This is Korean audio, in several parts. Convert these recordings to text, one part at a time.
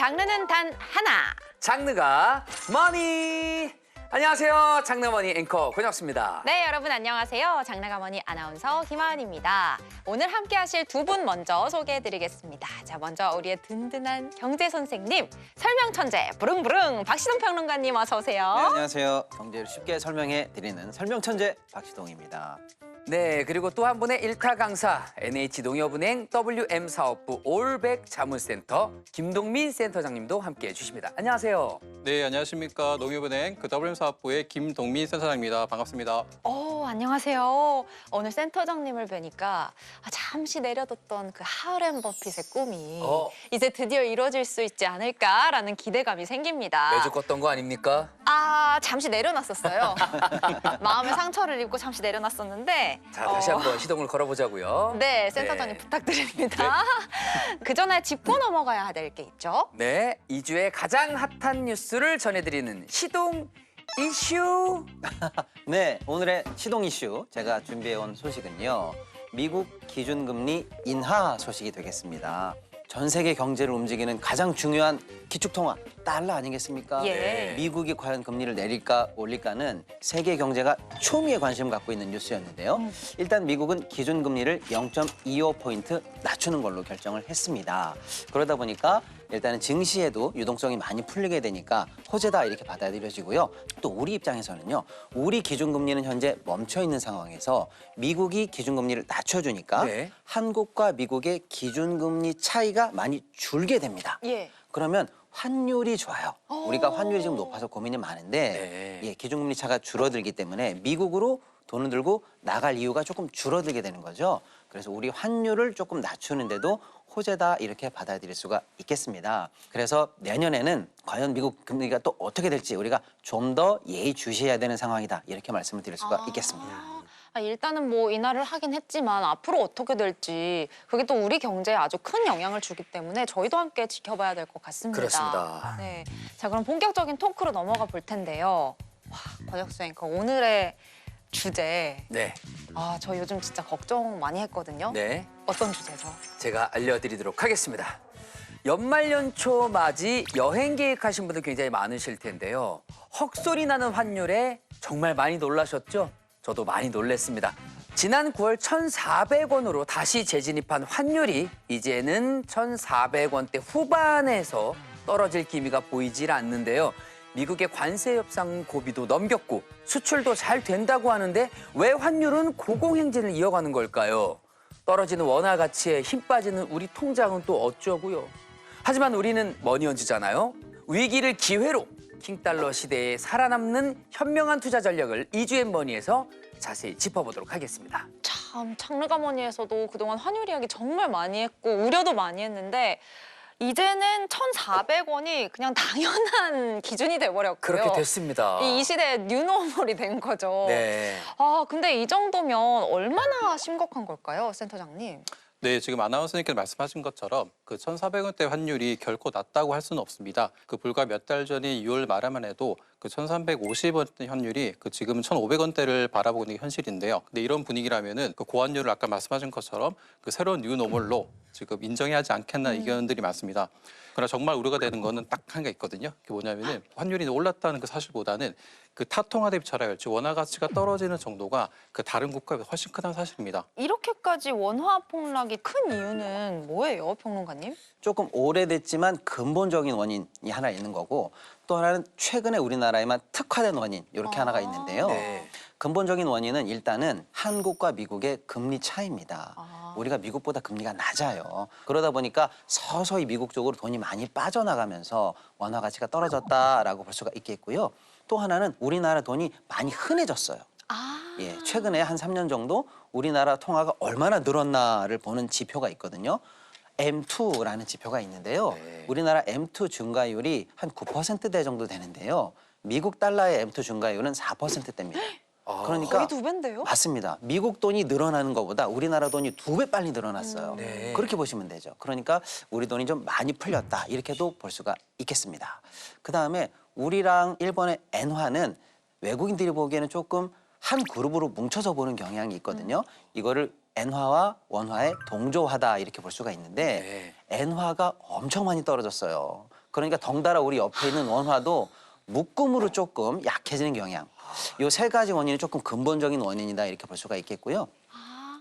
장르는 단 하나. 장르가 머니. 안녕하세요. 장르머니 앵커 권혁수입니다. 네, 여러분 안녕하세요. 장르가머니 아나운서 김하은입니다. 오늘 함께 하실 두 분 먼저 소개해드리겠습니다. 자, 먼저 우리의 든든한 경제 선생님, 설명 천재 부릉부릉 박시동 평론가님 어서 오세요. 네, 안녕하세요. 경제를 쉽게 설명해 드리는 설명천재 박시동입니다. 네, 그리고 또 한 분의 일타 강사 NH농협은행 WM사업부 올백 자문센터 김동민 센터장님도 함께해 주십니다. 안녕하세요. 네, 안녕하십니까. 농협은행 WM사업부의 김동민 센터장입니다. 반갑습니다. 안녕하세요. 오늘 센터장님을 뵈니까 잠시 내려뒀던 그 하울앤 버핏의 꿈이 이제 드디어 이루어질 수 있지 않을까라는 기대감이 생깁니다. 매주 껐던 거 아닙니까? 잠시 내려놨었어요. 마음의 상처를 입고 잠시 내려놨었는데 자, 다시 한번 시동을 걸어보자고요. 네, 센터장님 부탁드립니다. 그 전에 짚고 넘어가야 될 게 있죠. 네, 이 주에 가장 핫한 뉴스를 전해드리는 시동 이슈. 네, 오늘의 시동 이슈 제가 준비해온 소식은요. 미국 기준금리 인하 소식이 되겠습니다. 전 세계 경제를 움직이는 가장 중요한 기축통화, 달러 아니겠습니까? 예. 미국이 과연 금리를 내릴까 올릴까는 세계 경제가 초미의 관심을 갖고 있는 뉴스였는데요. 일단 미국은 기준금리를 0.25포인트 낮추는 걸로 결정을 했습니다. 그러다 보니까 일단은 증시에도 유동성이 많이 풀리게 되니까 호재다 이렇게 받아들여지고요. 또 우리 입장에서는요. 우리 기준금리는 현재 멈춰 있는 상황에서 미국이 기준금리를 낮춰주니까 네. 한국과 미국의 기준금리 차이가 많이 줄게 됩니다. 예. 그러면 환율이 좋아요. 우리가 환율이 지금 높아서 고민이 많은데 네. 예, 기준금리 차가 줄어들기 때문에 미국으로 돈을 들고 나갈 이유가 조금 줄어들게 되는 거죠. 그래서 우리 환율을 조금 낮추는데도 호재다 이렇게 받아들일 수가 있겠습니다. 그래서 내년에는 과연 미국 금리가 또 어떻게 될지 우리가 좀 더 예의주시해야 되는 상황이다 이렇게 말씀을 드릴 수가 있겠습니다. 일단은 뭐 인하를 하긴 했지만 앞으로 어떻게 될지 그게 또 우리 경제에 아주 큰 영향을 주기 때문에 저희도 함께 지켜봐야 될 것 같습니다. 그렇습니다. 네, 자 그럼 본격적인 토크로 넘어가 볼 텐데요. 권혁수 앵커 오늘의 주제. 네, 저 요즘 진짜 걱정 많이 했거든요. 네. 어떤 주제죠? 제가 알려드리도록 하겠습니다. 연말연초 맞이 여행 계획하신 분들 굉장히 많으실 텐데요. 헉소리 나는 환율에 정말 많이 놀라셨죠? 저도 많이 놀랐습니다. 지난 9월 1,400원으로 다시 재진입한 환율이 이제는 1,400원대 후반에서 떨어질 기미가 보이질 않는데요. 미국의 관세 협상 고비도 넘겼고 수출도 잘 된다고 하는데 왜 환율은 고공행진을 이어가는 걸까요? 떨어지는 원화 가치에 힘 빠지는 우리 통장은 또 어쩌고요? 하지만 우리는 머니언즈잖아요. 위기를 기회로 킹달러 시대에 살아남는 현명한 투자 전략을 이주앤머니에서 자세히 짚어보도록 하겠습니다. 참 장르가머니에서도 그동안 환율 이야기 정말 많이 했고 우려도 많이 했는데 이제는 1,400원이 그냥 당연한 기준이 돼버렸고요. 그렇게 됐습니다. 이 시대의 뉴노멀이 된 거죠. 네. 근데 이 정도면 얼마나 심각한 걸까요, 센터장님? 네, 지금 아나운서님께서 말씀하신 것처럼 그 1,400원대 환율이 결코 낮다고 할 수는 없습니다. 그 불과 몇 달 전인 6월 말에만 해도 그 1,350원대 환율이 그 지금 1,500원대를 바라보는 게 현실인데요. 근데 이런 분위기라면은 그 고환율을 아까 말씀하신 것처럼 그 새로운 뉴노멀로 지금 인정해야 하지 않겠나 의견들이 많습니다. 그러나 정말 우려가 되는 거는 딱 한 게 있거든요. 그게 뭐냐면은 환율이 올랐다는 그 사실보다는 그 타통화 대비 차별, 즉 원화 가치가 떨어지는 정도가 그 다른 국가보다 훨씬 크다는 사실입니다. 이렇게까지 원화 폭락이 큰 이유는 뭐예요, 평론가님? 조금 오래됐지만 근본적인 원인이 하나 있는 거고 또 하나는 최근에 우리나라에만 특화된 원인 이렇게 하나가 있는데요. 네. 근본적인 원인은 일단은 한국과 미국의 금리 차이입니다. 우리가 미국보다 금리가 낮아요. 그러다 보니까 서서히 미국 쪽으로 돈이 많이 빠져나가면서 원화 가치가 떨어졌다라고 볼 수가 있겠고요. 또 하나는 우리나라 돈이 많이 흔해졌어요. 예, 최근에 한 3년 정도 우리나라 통화가 얼마나 늘었나를 보는 지표가 있거든요. M2라는 지표가 있는데요. 네. 우리나라 M2 증가율이 한 9%대 정도 되는데요. 미국 달러의 M2 증가율은 4%대입니다. 그러니까 거의 2배인데요? 맞습니다. 미국 돈이 늘어나는 것보다 우리나라 돈이 2배 빨리 늘어났어요. 네. 그렇게 보시면 되죠. 그러니까 우리 돈이 좀 많이 풀렸다 이렇게도 볼 수가 있겠습니다. 그다음에 우리랑 일본의 엔화는 외국인들이 보기에는 조금 한 그룹으로 뭉쳐서 보는 경향이 있거든요. 이거를 엔화와 원화의 동조하다 이렇게 볼 수가 있는데 엔화가 엄청 많이 떨어졌어요. 그러니까 덩달아 우리 옆에 있는 원화도 묶음으로 조금 약해지는 경향. 요 세 가지 원인이 조금 근본적인 원인이다 이렇게 볼 수가 있겠고요.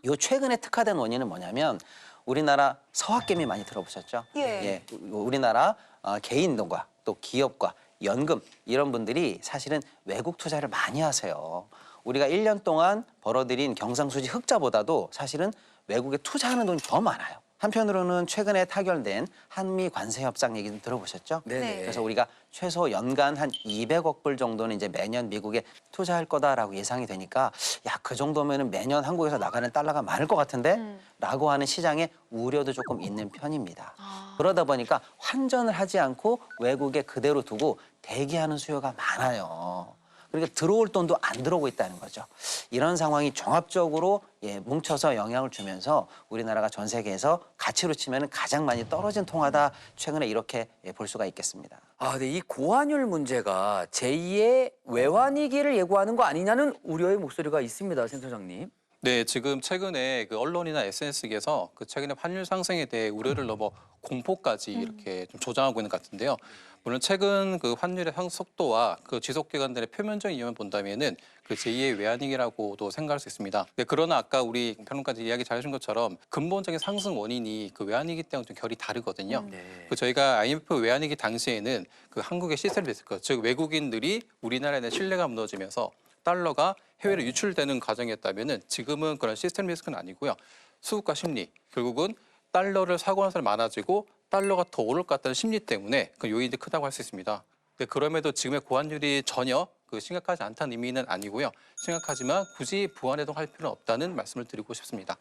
요 최근에 특화된 원인은 뭐냐면 우리나라 서학개미 많이 들어보셨죠? 예. 우리나라 개인과 또 기업과 연금 이런 분들이 사실은 외국 투자를 많이 하세요. 우리가 1년 동안 벌어들인 경상수지 흑자보다도 사실은 외국에 투자하는 돈이 더 많아요. 한편으로는 최근에 타결된 한미 관세 협상 얘기 좀 들어보셨죠? 네네. 그래서 우리가 최소 연간 한 200억 불 정도는 이제 매년 미국에 투자할 거다라고 예상이 되니까 야, 그 정도면은 매년 한국에서 나가는 달러가 많을 것 같은데? 라고 하는 시장의 우려도 조금 있는 편입니다. 그러다 보니까 환전을 하지 않고 외국에 그대로 두고 대기하는 수요가 많아요. 그러니까 들어올 돈도 안 들어오고 있다는 거죠. 이런 상황이 종합적으로 뭉쳐서 영향을 주면서 우리나라가 전 세계에서 가치로 치면 가장 많이 떨어진 통화다. 최근에 이렇게 볼 수가 있겠습니다. 아, 근데 이 고환율 문제가 제2의 외환위기를 예고하는 거 아니냐는 우려의 목소리가 있습니다, 센터장님. 네, 지금 최근에 그 언론이나 SNS에서 그 최근에 환율 상승에 대해 우려를 넘어 공포까지 이렇게 좀 조장하고 있는 것 같은데요. 물론 최근 그 환율의 상승 속도와 그 지속 기간들의 표면적인 이유만 본다면은 그 제2의 외환위기라고도 생각할 수 있습니다. 네, 그러나 아까 우리 평론가님 이야기 잘해준 것처럼 근본적인 상승 원인이 그 외환위기 때문에 좀 결이 다르거든요. 네. 그 저희가 IMF 외환위기 당시에는 그 한국의 시스템 리스크, 즉 외국인들이 우리나라에 대한 신뢰가 무너지면서 달러가 해외로 유출되는 과정이었다면은 지금은 그런 시스템 리스크는 아니고요. 수급과 심리, 결국은 달러를 사고 하는 사람이 많아지고 달러가 더 오를 것 같다는 심리 때문에 그 요인이 크다고 할 수 있습니다. 근데 그럼에도 지금의 고환율이 전혀 그 심각하지 않다는 의미는 아니고요. 심각하지만 굳이 부안해동할 필요는 없다는 말씀을 드리고 싶습니다.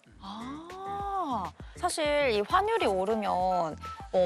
사실 이 환율이 오르면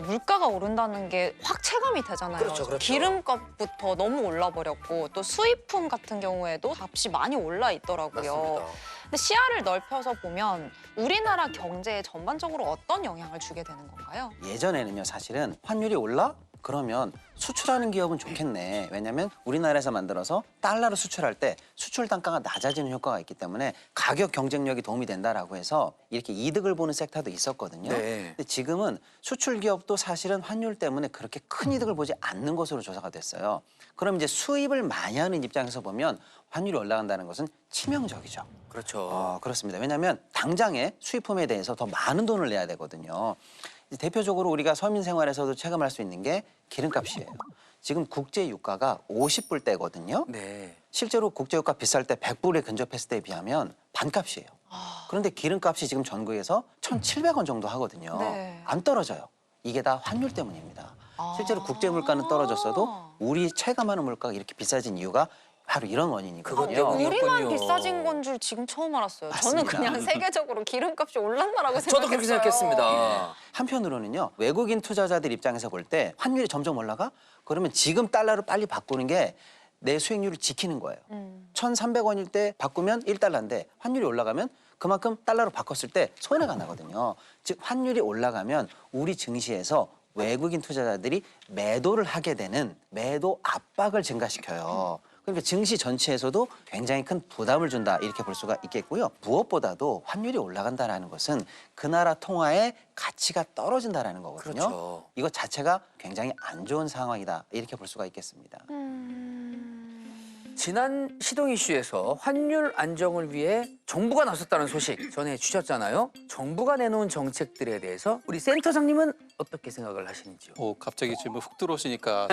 물가가 오른다는 게 확 체감이 되잖아요. 그렇죠. 기름값부터 너무 올라버렸고 또 수입품 같은 경우에도 값이 많이 올라 있더라고요. 맞습니다. 근데 시야를 넓혀서 보면 우리나라 경제에 전반적으로 어떤 영향을 주게 되는 건가요? 예전에는요, 사실은 환율이 올라? 그러면 수출하는 기업은 좋겠네. 왜냐하면 우리나라에서 만들어서 달러로 수출할 때 수출 단가가 낮아지는 효과가 있기 때문에 가격 경쟁력이 도움이 된다라고 해서 이렇게 이득을 보는 섹터도 있었거든요. 네. 근데 지금은 수출 기업도 사실은 환율 때문에 그렇게 큰 이득을 보지 않는 것으로 조사가 됐어요. 그럼 이제 수입을 많이 하는 입장에서 보면 환율이 올라간다는 것은 치명적이죠. 그렇죠. 그렇습니다. 왜냐하면 당장에 수입품에 대해서 더 많은 돈을 내야 되거든요. 대표적으로 우리가 서민 생활에서도 체감할 수 있는 게 기름값이에요. 지금 국제 유가가 50불대거든요. 네. 실제로 국제 유가 비쌀 때 100불에 근접했을 때에 비하면 반값이에요. 그런데 기름값이 지금 전국에서 1,700원 정도 하거든요. 네. 안 떨어져요. 이게 다 환율 때문입니다. 실제로 국제 물가는 떨어졌어도 우리 체감하는 물가가 이렇게 비싸진 이유가 바로 이런 원인이거든요. 그것 때문이요? 우리만 그렇군요. 비싸진 건 줄 지금 처음 알았어요. 저는 맞습니다. 그냥 세계적으로 기름값이 올랐나라고 생각했어요. 저도 그렇게 생각했습니다. 한편으로는요, 외국인 투자자들 입장에서 볼 때 환율이 점점 올라가? 그러면 지금 달러로 빨리 바꾸는 게 내 수익률을 지키는 거예요. 1,300원일 때 바꾸면 1달러인데 환율이 올라가면 그만큼 달러로 바꿨을 때 손해가 나거든요. 즉 환율이 올라가면 우리 증시에서 외국인 투자자들이 매도를 하게 되는 매도 압박을 증가시켜요. 그러니까 증시 전체에서도 굉장히 큰 부담을 준다 이렇게 볼 수가 있겠고요. 무엇보다도 환율이 올라간다는 것은 그 나라 통화의 가치가 떨어진다는 거거든요. 그렇죠. 이것 자체가 굉장히 안 좋은 상황이다 이렇게 볼 수가 있겠습니다. 지난 시동 이슈에서 환율 안정을 위해 정부가 나섰다는 소식 전해주셨잖아요. 정부가 내놓은 정책들에 대해서 우리 센터장님은 어떻게 생각을 하시는지요? 갑자기 질문 훅 들어오시니까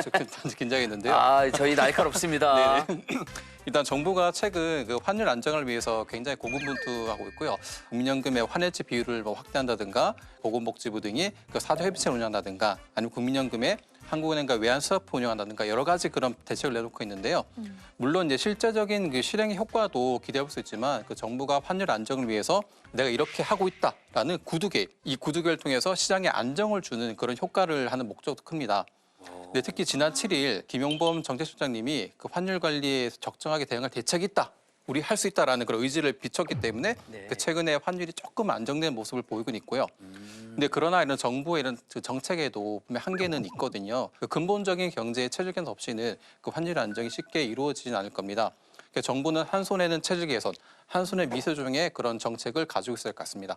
긴장했는데요. 아, 저희 날카롭습니다. 일단 정부가 최근 그 환율 안정을 위해서 굉장히 고군분투하고 있고요. 국민연금의 환해지 비율을 확대한다든가 보건복지부 등이 그 4대 회비체를 운영한다든가 아니면 국민연금의 한국은행과 외환수협 운영한다든가 여러 가지 그런 대책을 내놓고 있는데요. 물론 이제 실제적인 그 실행의 효과도 기대해 볼 수 있지만 그 정부가 환율 안정을 위해서 내가 이렇게 하고 있다라는 구두개, 이 구두개를 통해서 시장에 안정을 주는 그런 효과를 하는 목적도 큽니다. 근데 특히 지난 7일 김용범 정책실장님이 그 환율 관리에 적정하게 대응할 대책이 있다. 우리 할 수 있다라는 그런 의지를 비췄기 때문에 네. 그 최근에 환율이 조금 안정된 모습을 보이고 있고요. 근데 그러나 이런 정부의 이런 그 정책에도 분명 한계는 있거든요. 그 근본적인 경제의 체질 개선 없이는 그 환율 안정이 쉽게 이루어지진 않을 겁니다. 그러니까 정부는 한 손에는 체질 개선, 한 손에 미세 조정의 그런 정책을 가지고 있을 것 같습니다.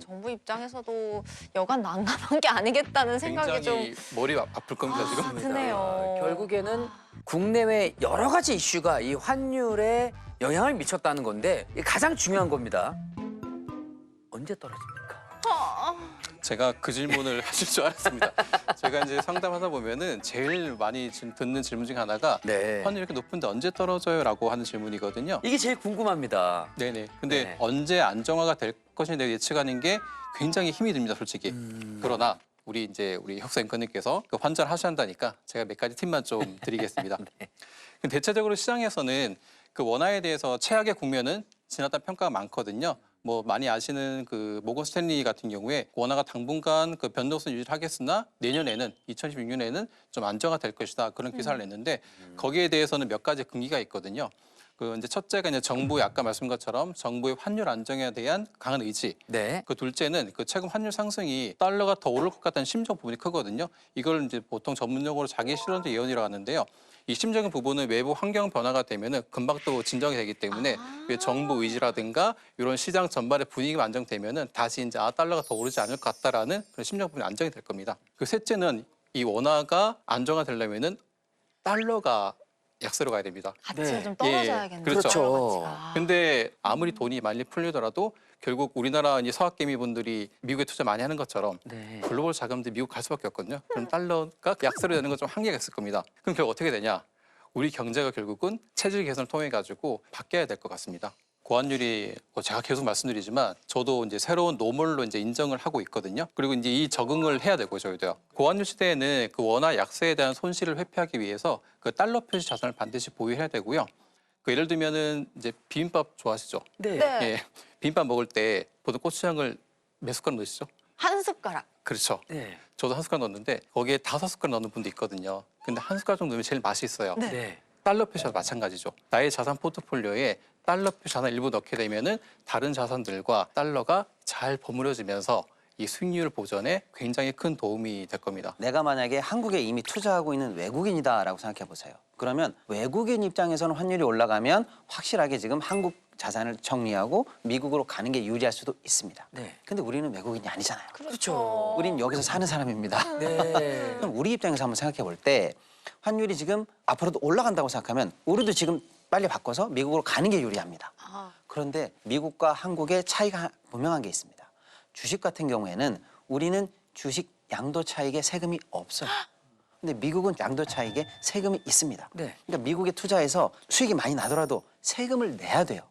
정부 입장에서도 여간 난감한 게 아니겠다는 생각이 좀 굉장히 머리 아플 겁니다 지금. 드네요. 결국에는 국내외 여러 가지 이슈가 이 환율에 영향을 미쳤다는 건데 이게 가장 중요한 겁니다. 언제 떨어집니까? 제가 그 질문을 하실 줄 알았습니다. 제가 이제 상담하다 보면은 제일 많이 듣는 질문 중에 하나가 네. 환율 이렇게 높은데 언제 떨어져요?라고 하는 질문이거든요. 이게 제일 궁금합니다. 네네. 근데 네. 언제 안정화가 될 것인지 내가 예측하는 게 굉장히 힘이 듭니다, 솔직히. 그러나 우리 혁선님께서 그 환자를 하셔야 한다니까 제가 몇 가지 팁만 좀 드리겠습니다. 근데 대체적으로 시장에서는 그 원화에 대해서 최악의 국면은 지났다는 평가가 많거든요. 뭐 많이 아시는 그 모건 스탠리 같은 경우에 원화가 당분간 그 변동성 유지를 하겠으나 내년에는 2016년에는 좀 안정화될 것이다 그런 기사를 냈는데 거기에 대해서는 몇 가지 근거가 있거든요. 그 이제 첫째가 이제 정부의 아까 말씀한 것처럼 정부의 환율 안정에 대한 강한 의지. 네. 그 둘째는 그 최근 환율 상승이 달러가 더 오를 것 같다는 심적 부분이 크거든요. 이걸 이제 보통 전문용어로 자기 실현적 예언이라고 하는데요. 이 심적인 부분은 외부 환경 변화가 되면은 금방 또 진정이 되기 때문에 정부 의지라든가 이런 시장 전반의 분위기가 안정되면은 다시 이제 달러가 더 오르지 않을 것 같다라는 그런 심적 부분이 안정이 될 겁니다. 그 셋째는 이 원화가 안정화되려면은 달러가 약세로 가야 됩니다. 가치가 네. 좀 떨어져야겠네요. 그렇죠. 그렇죠. 가치가. 근데 아무리 돈이 많이 풀리더라도 결국 우리나라 이제 서학개미 분들이 미국에 투자 많이 하는 것처럼 네. 글로벌 자금들이 미국 갈 수밖에 없거든요. 그럼 달러가 약세로 되는 건 좀 한계가 있을 겁니다. 그럼 결국 어떻게 되냐? 우리 경제가 결국은 체질 개선을 통해 가지고 바뀌어야 될 것 같습니다. 고환율이 제가 계속 말씀드리지만 저도 이제 새로운 노멀로 이제 인정을 하고 있거든요. 그리고 이제 이 적응을 해야 되고 저희도요. 고환율 시대에는 그 원화 약세에 대한 손실을 회피하기 위해서 그 달러 표시 자산을 반드시 보유해야 되고요. 그 예를 들면은 이제 비빔밥 좋아하시죠? 네. 네. 예. 비빔밥 먹을 때 보통 고추장을 몇 숟가락 넣으시죠? 한 숟가락. 그렇죠. 네. 저도 한 숟가락 넣었는데 거기에 5숟가락 넣는 분도 있거든요. 근데 한 숟가락 정도 넣으면 제일 맛이 있어요. 네. 네. 달러 표시와 마찬가지죠. 나의 자산 포트폴리오에 달러 표시 자산 일부 넣게 되면은 다른 자산들과 달러가 잘 버무려지면서 이 수익률 보전에 굉장히 큰 도움이 될 겁니다. 내가 만약에 한국에 이미 투자하고 있는 외국인이다라고 생각해 보세요. 그러면 외국인 입장에서는 환율이 올라가면 확실하게 지금 한국 자산을 정리하고 미국으로 가는 게 유리할 수도 있습니다. 네. 근데 우리는 외국인이 아니잖아요. 그렇죠. 우리는 여기서 사는 사람입니다. 네. 그럼 우리 입장에서 한번 생각해 볼 때 환율이 지금 앞으로도 올라간다고 생각하면 우리도 지금 빨리 바꿔서 미국으로 가는 게 유리합니다. 그런데 미국과 한국의 차이가 분명한 게 있습니다. 주식 같은 경우에는 우리는 주식 양도 차익에 세금이 없어요. 근데 미국은 양도 차익에 세금이 있습니다. 네. 그러니까 미국에 투자해서 수익이 많이 나더라도 세금을 내야 돼요.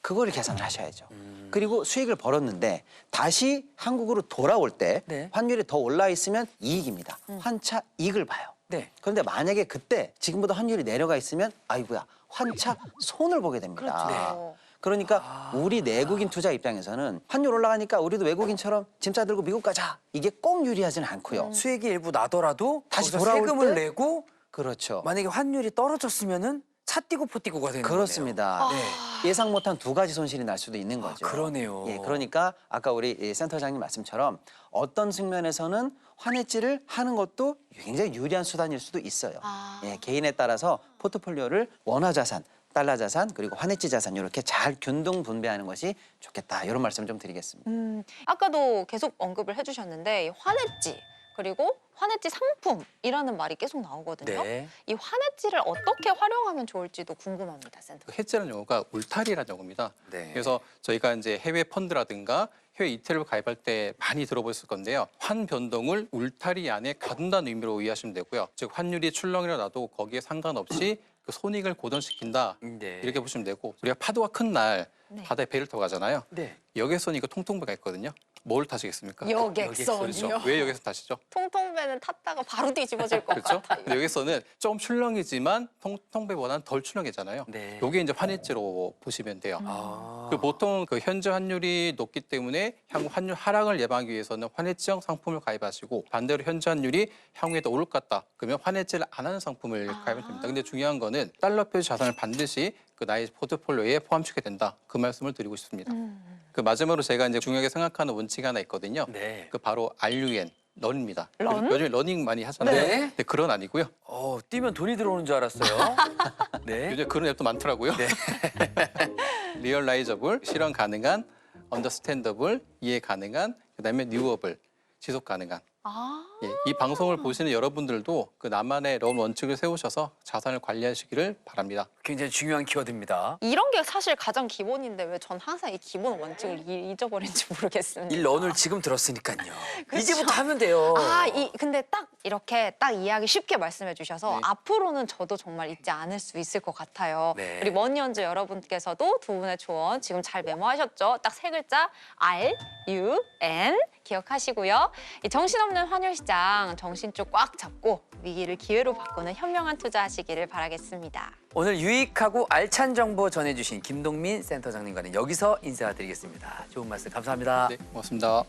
그거를 계산을 하셔야죠. 그리고 수익을 벌었는데 다시 한국으로 돌아올 때 네. 환율이 더 올라 있으면 이익입니다. 환차 이익을 봐요. 네. 그런데 만약에 그때 지금보다 환율이 내려가 있으면 아이고야 환차 손을 보게 됩니다. 그렇죠. 그러니까 우리 내국인 투자 입장에서는 환율 올라가니까 우리도 외국인처럼 짐 싸들고 미국 가자. 이게 꼭 유리하지는 않고요. 수익이 일부 나더라도 다시 거기서 돌아올 세금을 때? 내고 그렇죠. 만약에 환율이 떨어졌으면은 차 띠고 포 띠고가 되는 그렇습니다. 거네요. 예상 못한 두 가지 손실이 날 수도 있는 거죠. 그러네요. 예, 그러니까 아까 우리 이 센터장님 말씀처럼 어떤 측면에서는 환해지를 하는 것도 굉장히 유리한 수단일 수도 있어요. 예, 개인에 따라서 포트폴리오를 원화 자산, 달러 자산 그리고 환해지 자산 이렇게 잘 균등 분배하는 것이 좋겠다. 이런 말씀 좀 드리겠습니다. 아까도 계속 언급을 해주셨는데 이 환해지 그리고 환해지 상품이라는 말이 계속 나오거든요. 네. 이 환해지를 어떻게 활용하면 좋을지도 궁금합니다, 센터. 해지라는 용어가 울타리라는 용어입니다. 네. 그래서 저희가 이제 해외 펀드라든가 해외 ETF를 가입할 때 많이 들어보셨을 건데요. 환 변동을 울타리 안에 가둔다는 의미로 이해하시면 되고요. 즉 환율이 출렁이라도 거기에 상관없이 그 손익을 고정시킨다. 네. 이렇게 보시면 되고 우리가 파도가 큰 날 네. 바다에 배를 타고 가잖아요. 네. 여객선이 그 통통배가 있거든요. 뭘 타시겠습니까? 여객선이요? 그렇죠. 왜 여객선 타시죠? 통통배는 탔다가 바로 뒤집어질 것 그렇죠? 같아요. 근데 여기서는 좀 출렁이지만 통통배보다는 덜 출렁이잖아요. 네. 이게 이제 환해지로 보시면 돼요. 아. 그 보통 그 현재 환율이 높기 때문에 향후 환율 하락을 예방하기 위해서는 환해지형 상품을 가입하시고 반대로 현재 환율이 향후에 더 오를 것 같다. 그러면 환해지를 안 하는 상품을 가입하면 됩니다. 근데 중요한 거는 달러 표시 자산을 반드시 그 나의 포트폴리오에 포함시켜야 된다. 그 말씀을 드리고 싶습니다. 그 마지막으로 제가 이제 중요하게 생각하는 원칙이 하나 있거든요. 네. 그 바로 RUN. 런입니다. 런? 요즘에 러닝 많이 하잖아요. 네. 근데 그런 아니고요. 뛰면 돈이 들어오는 줄 알았어요. 네. 요즘 그런 앱도 많더라고요. 리얼라이저블, 실현 가능한 언더스탠더블, 이해 가능한, 그다음에 뉴어블, 지속 가능한. 아, 예, 이 방송을 보시는 여러분들도 그 나만의 런 원칙을 세우셔서 자산을 관리하시기를 바랍니다. 굉장히 중요한 키워드입니다. 이런 게 사실 가장 기본인데 왜 전 항상 이 기본 원칙을 잊어버린지 모르겠습니다. 이 런을 지금 들었으니까요. 그쵸. 이제부터 하면 돼요. 근데 딱 이렇게 딱 이야기 쉽게 말씀해 주셔서 네. 앞으로는 저도 정말 잊지 않을 수 있을 것 같아요. 네. 우리 머니언즈 여러분께서도 두 분의 조언 지금 잘 메모하셨죠? 딱 세 글자 R, U, N 기억하시고요. 이 정신없는 환율 시장 정신 쪽 꽉 잡고 위기를 기회로 바꾸는 현명한 투자하시기를 바라겠습니다. 오늘 유익하고 알찬 정보 전해주신 김동민 센터장님과는 여기서 인사드리겠습니다. 좋은 말씀 감사합니다. 네, 고맙습니다.